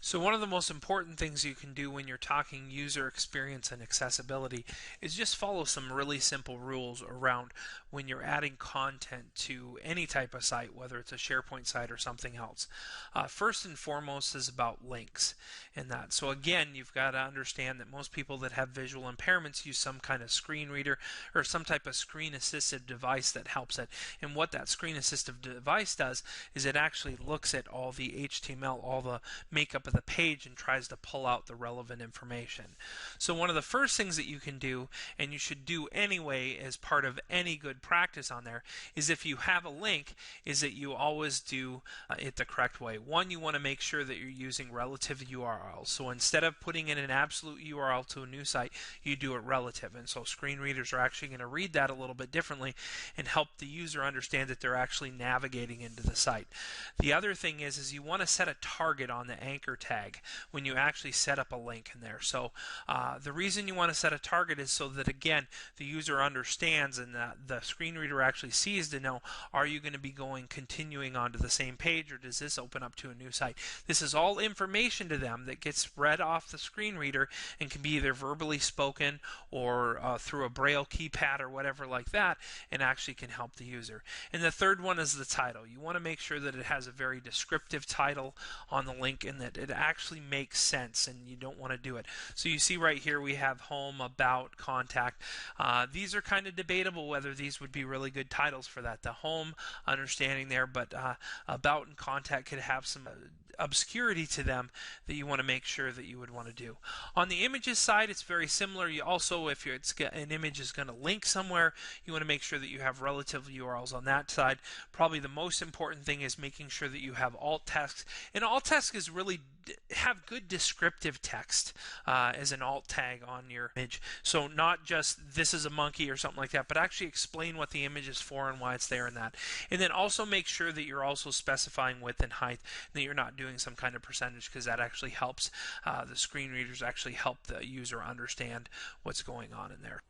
So one of the most important things you can do when you're talking user experience and accessibility is just follow some really simple rules around when you're adding content to any type of site, whether it's a SharePoint site or something else. First and foremost is about links and that. So again, you've got to understand that most people that have visual impairments use some kind of screen reader or some type of screen assistive device that helps it. And what that screen assistive device does is it actually looks at all the HTML, all the makeup of the page, and tries to pull out the relevant information. So one of the first things that you can do, and you should do anyway as part of any good practice on there, is if you have a link, is that you always do it the correct way. One, you want to make sure that you're using relative URLs. So instead of putting in an absolute URL to a new site, you do it relative. And so screen readers are actually going to read that a little bit differently and help the user understand that they're actually navigating into the site. The other thing is you want to set a target on the anchor tag when you actually set up a link in there. So the reason you want to set a target is so that, again, the user understands and the screen reader actually sees to know, are you going to be continuing onto the same page, or does this open up to a new site? This is all information to them that gets read off the screen reader and can be either verbally spoken or through a braille keypad or whatever like that, and actually can help the user. And the third one is the title. You want to make sure that it has a very descriptive title on the link and that it actually makes sense, and you don't want to do it. So you see right here we have home, about, contact. These are kind of debatable whether these would be really good titles for that. The home, understanding there, but about and contact could have some obscurity to them that you want to make sure that you would want to do. On the images side, it's very similar. You also, if an image is going to link somewhere, you want to make sure that you have relative URLs on that side. Probably the most important thing is making sure that you have alt text. And alt text is really have good descriptive text as an alt tag on your image. So not just this is a monkey or something like that, but actually explain what the image is for and why it's there and that. And then also make sure that you're also specifying width and height, and that you're not doing some kind of percentage, because that actually helps the screen readers actually help the user understand what's going on in there.